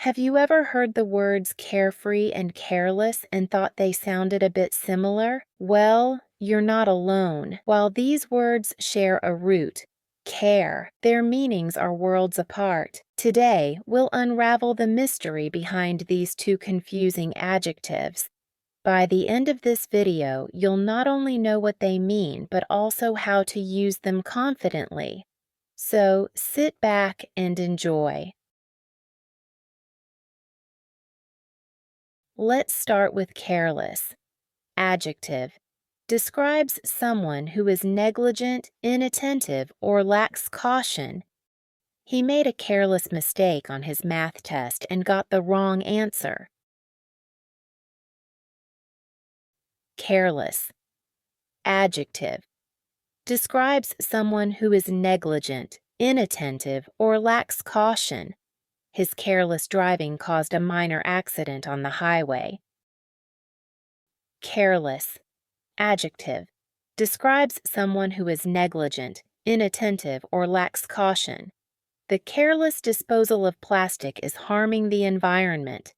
Have you ever heard the words carefree and careless and thought they sounded a bit similar? Well, you're not alone. While these words share a root, care, their meanings are worlds apart. Today, we'll unravel the mystery behind these two confusing adjectives. By the end of this video, you'll not only know what they mean, but also how to use them confidently. So sit back and enjoy. Let's start with careless. Adjective. Describes someone who is negligent, inattentive, or lacks caution. He made a careless mistake on his math test and got the wrong answer. Careless. Adjective. Describes someone who is negligent, inattentive, or lacks caution. His careless driving caused a minor accident on the highway. Careless. Adjective. Describes someone who is negligent, inattentive, or lacks caution. The careless disposal of plastic is harming the environment.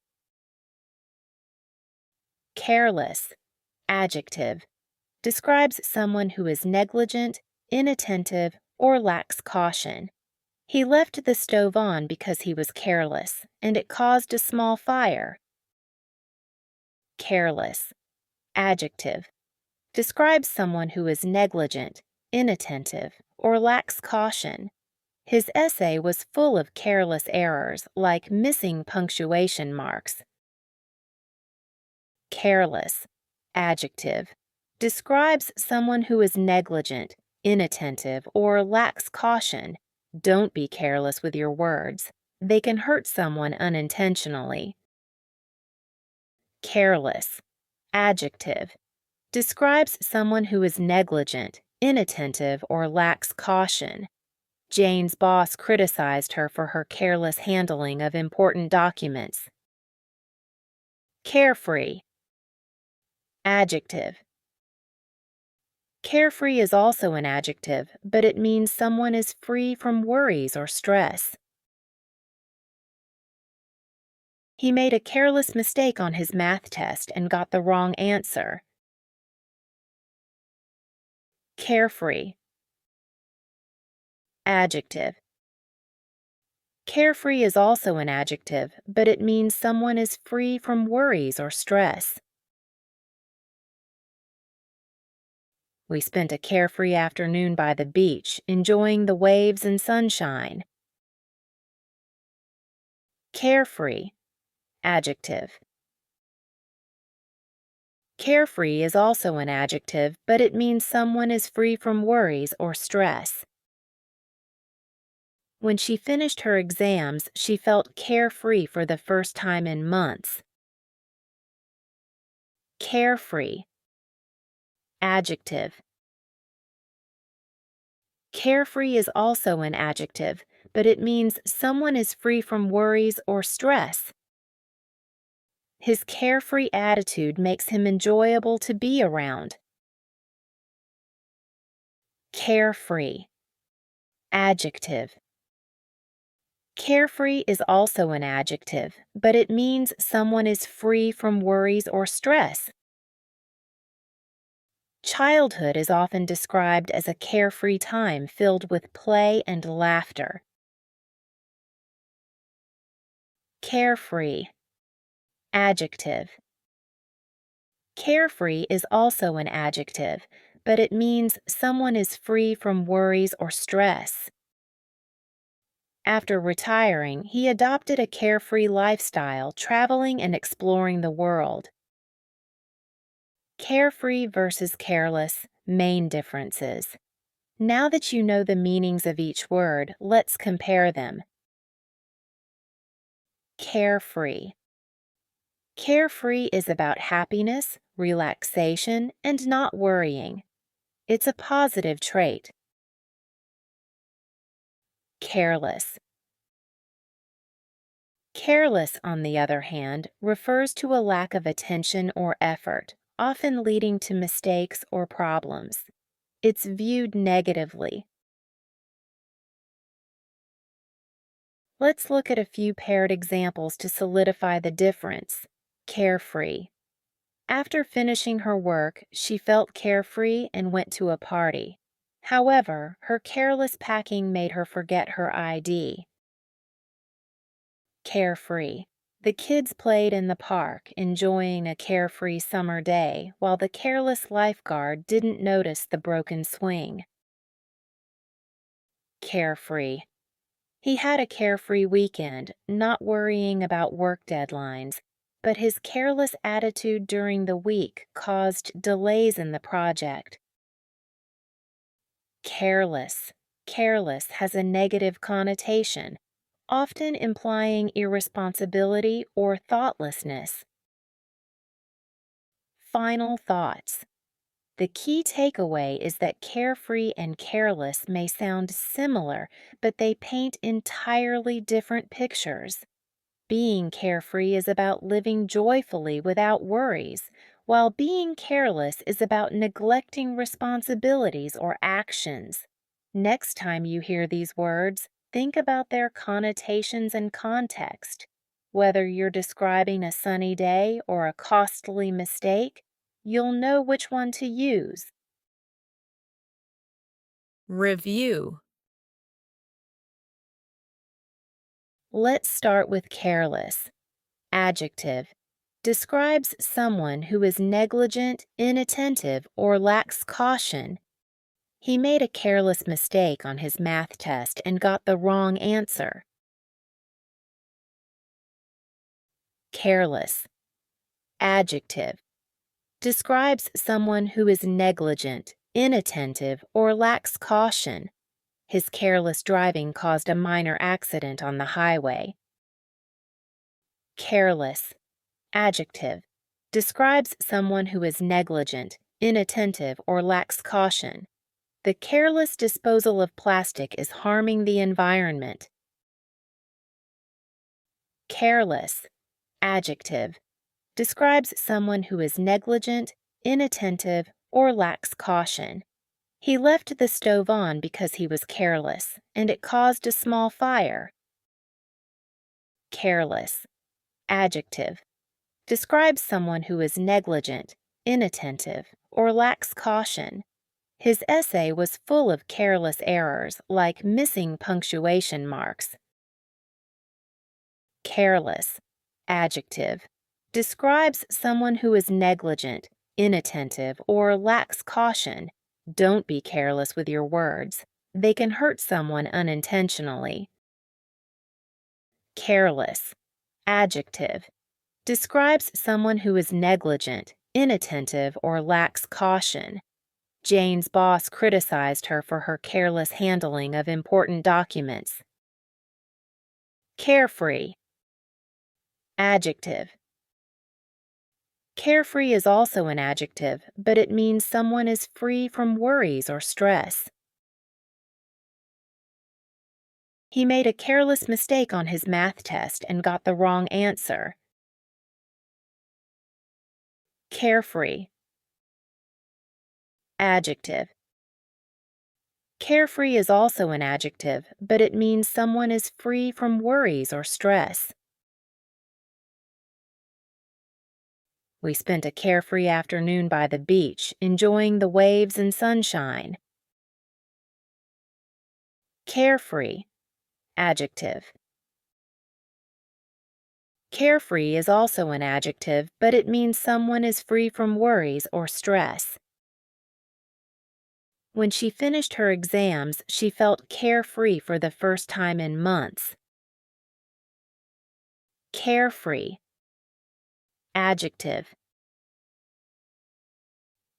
Careless. Adjective. Describes someone who is negligent, inattentive, or lacks caution. He left the stove on because he was careless, and it caused a small fire. Careless. Adjective. Describes someone who is negligent, inattentive, or lacks caution. His essay was full of careless errors, like missing punctuation marks. Careless. Adjective. Describes someone who is negligent, inattentive, or lacks caution. Don't be careless with your words. They can hurt someone unintentionally. Careless. Adjective. Describes someone who is negligent, inattentive, or lacks caution. Jane's boss criticized her for her careless handling of important documents. Carefree. Adjective. Carefree is also an adjective, but it means someone is free from worries or stress. He made a careless mistake on his math test and got the wrong answer. Carefree. Adjective. Carefree is also an adjective, but it means someone is free from worries or stress. We spent a carefree afternoon by the beach, enjoying the waves and sunshine. Carefree. Adjective. Carefree is also an adjective, but it means someone is free from worries or stress. When she finished her exams, she felt carefree for the first time in months. Carefree. Adjective. Carefree is also an adjective, but it means someone is free from worries or stress. His carefree attitude makes him enjoyable to be around. Carefree. Adjective. Carefree is also an adjective, but it means someone is free from worries or stress. Childhood is often described as a carefree time filled with play and laughter. Carefree. Adjective. Carefree is also an adjective, but it means someone is free from worries or stress. After retiring, he adopted a carefree lifestyle, traveling and exploring the world. Carefree versus careless, main differences. Now that you know the meanings of each word, let's compare them. Carefree. Carefree is about happiness, relaxation, and not worrying. It's a positive trait. Careless. Careless, on the other hand, refers to a lack of attention or effort, often leading to mistakes or problems. It's viewed negatively. Let's look at a few paired examples to solidify the difference. Carefree. After finishing her work, she felt carefree and went to a party. However, her careless packing made her forget her ID. Carefree. The kids played in the park, enjoying a carefree summer day, while the careless lifeguard didn't notice the broken swing. Carefree. He had a carefree weekend, not worrying about work deadlines, but his careless attitude during the week caused delays in the project. Careless. Careless has a negative connotation, often implying irresponsibility or thoughtlessness. Final thoughts. The key takeaway is that carefree and careless may sound similar, but they paint entirely different pictures. Being carefree is about living joyfully without worries, while being careless is about neglecting responsibilities or actions. Next time you hear these words, think about their connotations and context. Whether you're describing a sunny day or a costly mistake, you'll know which one to use. Review. Let's start with careless. Adjective. Describes someone who is negligent, inattentive, or lacks caution. He made a careless mistake on his math test and got the wrong answer. Careless. Adjective. Describes someone who is negligent, inattentive, or lacks caution. His careless driving caused a minor accident on the highway. Careless. Adjective. Describes someone who is negligent, inattentive, or lacks caution. The careless disposal of plastic is harming the environment. Careless. Adjective. Describes someone who is negligent, inattentive, or lacks caution. He left the stove on because he was careless, and it caused a small fire. Careless. Adjective. Describes someone who is negligent, inattentive, or lacks caution. His essay was full of careless errors, like missing punctuation marks. Careless. Adjective. Describes someone who is negligent, inattentive, or lacks caution. Don't be careless with your words. They can hurt someone unintentionally. Careless. Adjective. Describes someone who is negligent, inattentive, or lacks caution. Jane's boss criticized her for her careless handling of important documents. Carefree. Adjective. Carefree is also an adjective, but it means someone is free from worries or stress. He made a careless mistake on his math test and got the wrong answer. Carefree. Adjective. Carefree is also an adjective, but it means someone is free from worries or stress. We spent a carefree afternoon by the beach, enjoying the waves and sunshine. Carefree. Adjective. Carefree is also an adjective, but it means someone is free from worries or stress. When she finished her exams, she felt carefree for the first time in months. Carefree. Adjective.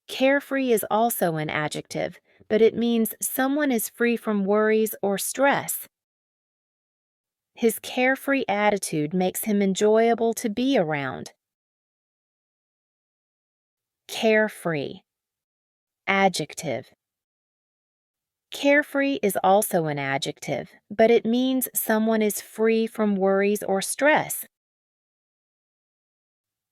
Carefree is also an adjective, but it means someone is free from worries or stress. His carefree attitude makes him enjoyable to be around. Carefree. Adjective. Carefree is also an adjective, but it means someone is free from worries or stress.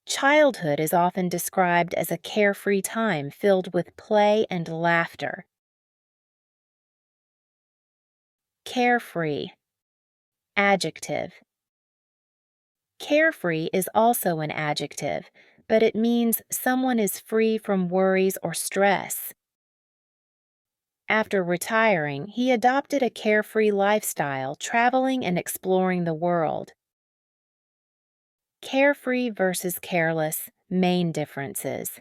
Childhood is often described as a carefree time filled with play and laughter. Carefree. Adjective. Carefree is also an adjective, but it means someone is free from worries or stress. After retiring, he adopted a carefree lifestyle, traveling and exploring the world. Carefree versus careless, main differences.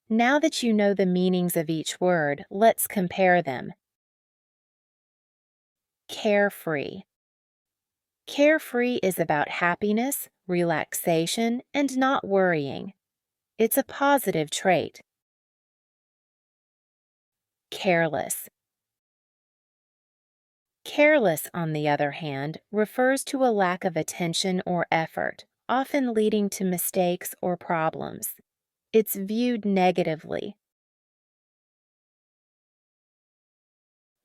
Now that you know the meanings of each word, let's compare them. Carefree. Carefree is about happiness, relaxation, and not worrying. It's a positive trait. Careless. Careless, on the other hand, refers to a lack of attention or effort, often leading to mistakes or problems. It's viewed negatively.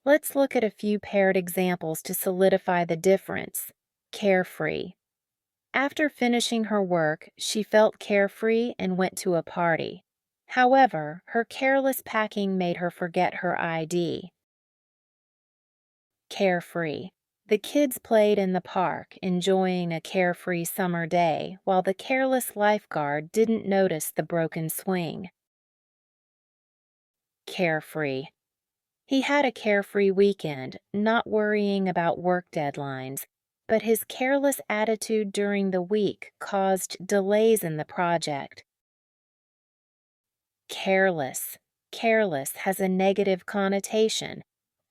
Let's look at a few paired examples to solidify the difference. Carefree. After finishing her work, she felt carefree and went to a party. However, her careless packing made her forget her ID. Carefree. The kids played in the park, enjoying a carefree summer day, while the careless lifeguard didn't notice the broken swing. Carefree. He had a carefree weekend, not worrying about work deadlines, but his careless attitude during the week caused delays in the project. Careless. Careless has a negative connotation,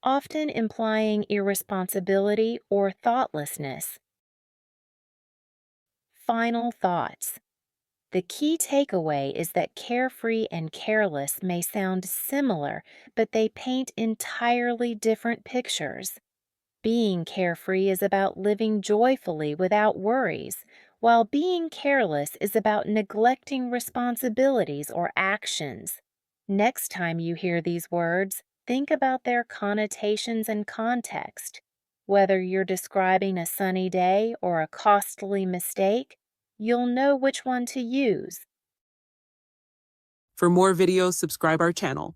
often implying irresponsibility or thoughtlessness. Final thoughts. The key takeaway is that carefree and careless may sound similar, but they paint entirely different pictures. Being carefree is about living joyfully without worries, while being careless is about neglecting responsibilities or actions. Next time you hear these words, think about their connotations and context. Whether you're describing a sunny day or a costly mistake, you'll know which one to use. For more videos, subscribe our channel.